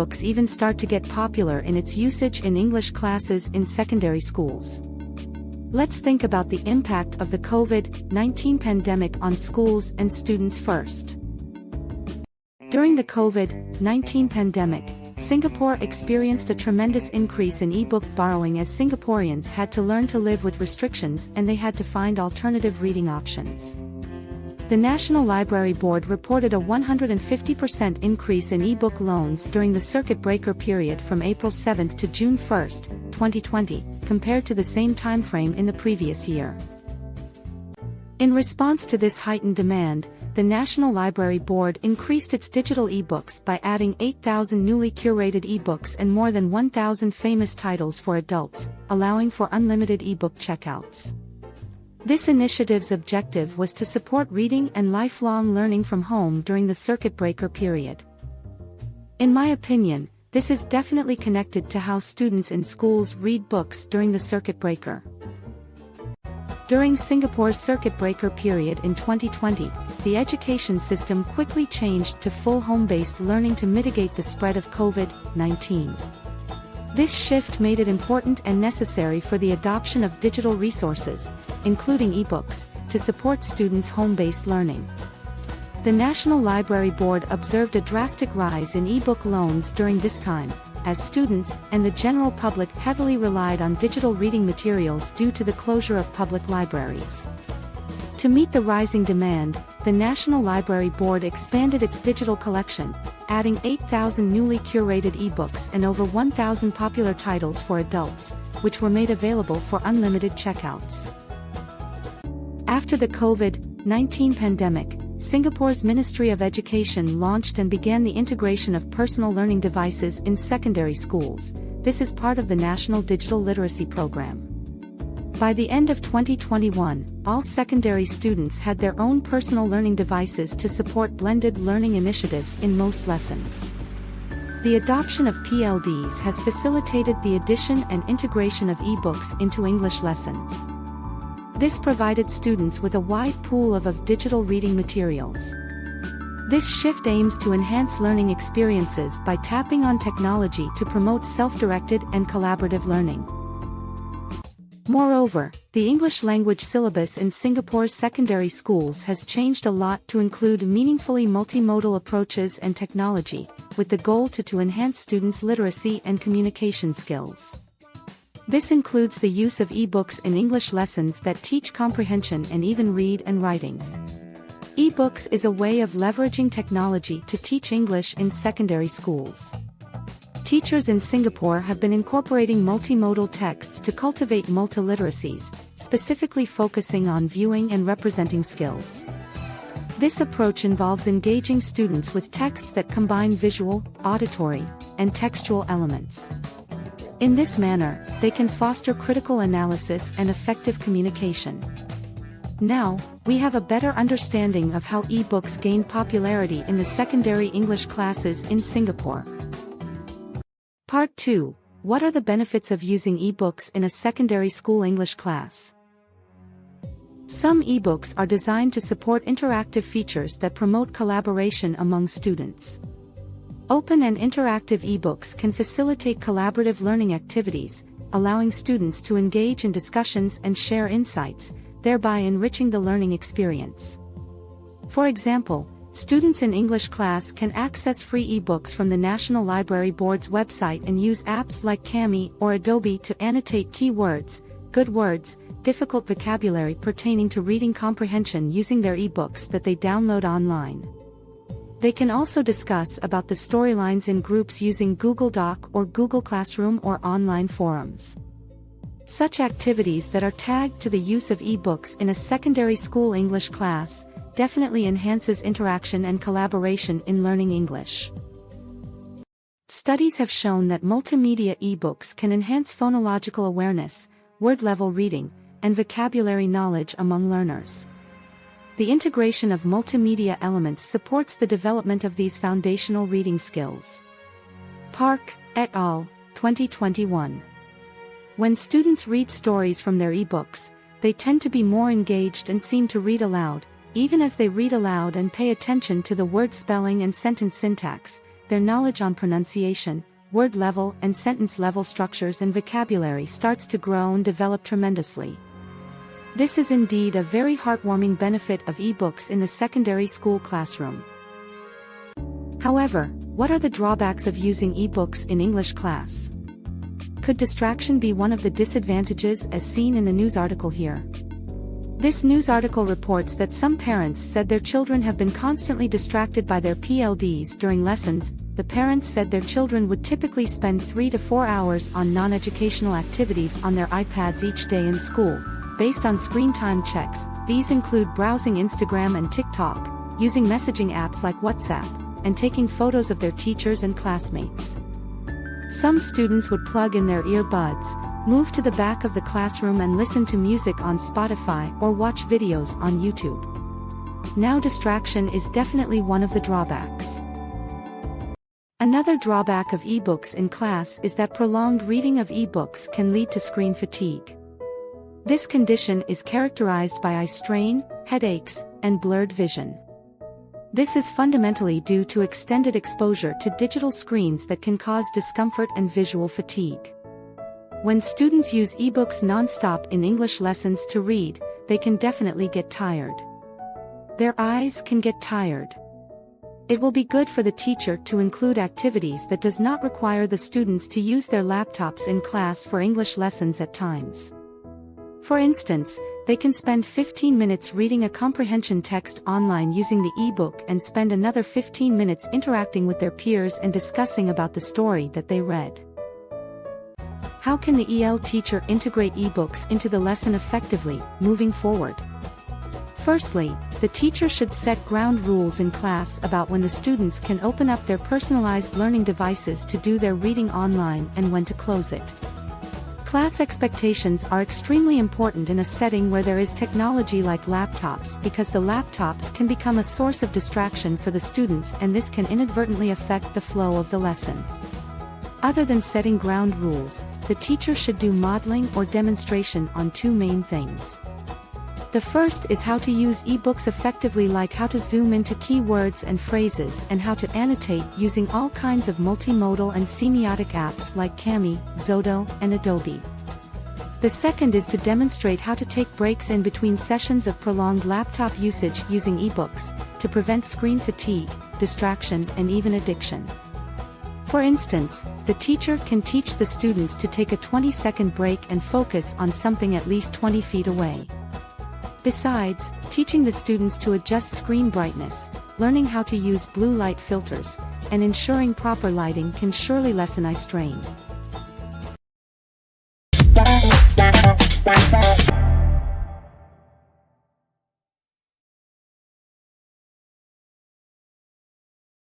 ebooks even start to get popular in its usage in English classes in secondary schools? Let's think about the impact of the COVID-19 pandemic on schools and students first. During the COVID-19 pandemic, Singapore experienced a tremendous increase in ebook borrowing as Singaporeans had to learn to live with restrictions and they had to find alternative reading options. The National Library Board reported a 150% increase in ebook loans during the circuit breaker period from April 7 to June 1, 2020, compared to the same timeframe in the previous year. In response to this heightened demand, the National Library Board increased its digital ebooks by adding 8,000 newly curated ebooks and more than 1,000 famous titles for adults, allowing for unlimited ebook checkouts. This initiative's objective was to support reading and lifelong learning from home during the circuit breaker period. In my opinion, this is definitely connected to how students in schools read books during the circuit breaker. During Singapore's circuit breaker period in 2020, the education system quickly changed to full home-based learning to mitigate the spread of COVID-19. This shift made it important and necessary for the adoption of digital resources, including ebooks, to support students' home-based learning. The National Library Board observed a drastic rise in ebook loans during this time, as students and the general public heavily relied on digital reading materials due to the closure of public libraries. To meet the rising demand, the National Library Board expanded its digital collection, adding 8,000 newly curated ebooks and over 1,000 popular titles for adults, which were made available for unlimited checkouts. After the COVID-19 pandemic, Singapore's Ministry of Education launched and began the integration of personal learning devices in secondary schools. This is part of the National Digital Literacy Program. By the end of 2021, all secondary students had their own personal learning devices to support blended learning initiatives in most lessons. The adoption of PLDs has facilitated the addition and integration of ebooks into English lessons. This provided students with a wide pool of digital reading materials. This shift aims to enhance learning experiences by tapping on technology to promote self-directed and collaborative learning. Moreover, the English language syllabus in Singapore's secondary schools has changed a lot to include meaningfully multimodal approaches and technology, with the goal to enhance students' literacy and communication skills. This includes the use of ebooks in English lessons that teach comprehension and even read and writing. Ebooks is a way of leveraging technology to teach English in secondary schools. Teachers in Singapore have been incorporating multimodal texts to cultivate multiliteracies, specifically focusing on viewing and representing skills. This approach involves engaging students with texts that combine visual, auditory, and textual elements. In this manner, they can foster critical analysis and effective communication. Now, we have a better understanding of how ebooks gained popularity in the secondary English classes in Singapore. Part 2. What are the benefits of using ebooks in a secondary school English class? Some ebooks are designed to support interactive features that promote collaboration among students. Open and interactive ebooks can facilitate collaborative learning activities, allowing students to engage in discussions and share insights, thereby enriching the learning experience. For example, students in English class can access free ebooks from the National Library Board's website and use apps like Kami or Adobe to annotate keywords, good words, difficult vocabulary pertaining to reading comprehension using their ebooks that they download online. They can also discuss about the storylines in groups using Google Doc or Google Classroom or online forums. Such activities that are tagged to the use of ebooks in a secondary school English class definitely enhances interaction and collaboration in learning English. Studies have shown that multimedia ebooks can enhance phonological awareness, word-level reading, and vocabulary knowledge among learners. The integration of multimedia elements supports the development of these foundational reading skills. Park, et al., 2021. When students read stories from their ebooks, they tend to be more engaged and seem to read aloud, even as they read aloud and pay attention to the word spelling and sentence syntax, their knowledge on pronunciation, word level and sentence level structures and vocabulary starts to grow and develop tremendously. This is indeed a very heartwarming benefit of eBooks in the secondary school classroom. However, what are the drawbacks of using eBooks in English class? Could distraction be one of the disadvantages as seen in the news article here? This news article reports that some parents said their children have been constantly distracted by their PLDs during lessons. The parents said their children would typically spend 3 to 4 hours on non-educational activities on their iPads each day in school. Based on screen time checks, these include browsing Instagram and TikTok, using messaging apps like WhatsApp, and taking photos of their teachers and classmates. Some students would plug in their earbuds, move to the back of the classroom and listen to music on Spotify or watch videos on YouTube. Now distraction is definitely one of the drawbacks. Another drawback of eBooks in class is that prolonged reading of eBooks can lead to screen fatigue. This condition is characterized by eye strain, headaches, and blurred vision. This is fundamentally due to extended exposure to digital screens that can cause discomfort and visual fatigue. When students use eBooks non-stop in English lessons to read, they can definitely get tired. Their eyes can get tired. It will be good for the teacher to include activities that does not require the students to use their laptops in class for English lessons at times. For instance, they can spend 15 minutes reading a comprehension text online using the ebook and spend another 15 minutes interacting with their peers and discussing about the story that they read. How can the EL teacher integrate ebooks into the lesson effectively, moving forward? Firstly, the teacher should set ground rules in class about when the students can open up their personalized learning devices to do their reading online and when to close it. Class expectations are extremely important in a setting where there is technology like laptops because the laptops can become a source of distraction for the students and this can inadvertently affect the flow of the lesson. Other than setting ground rules, the teacher should do modeling or demonstration on two main things. The first is how to use ebooks effectively, like how to zoom into keywords and phrases and how to annotate using all kinds of multimodal and semiotic apps like Kami, Zodo, and Adobe. The second is to demonstrate how to take breaks in between sessions of prolonged laptop usage using ebooks to prevent screen fatigue, distraction, and even addiction. For instance, the teacher can teach the students to take a 20-second break and focus on something at least 20 feet away. Besides, teaching the students to adjust screen brightness, learning how to use blue light filters, and ensuring proper lighting can surely lessen eye strain.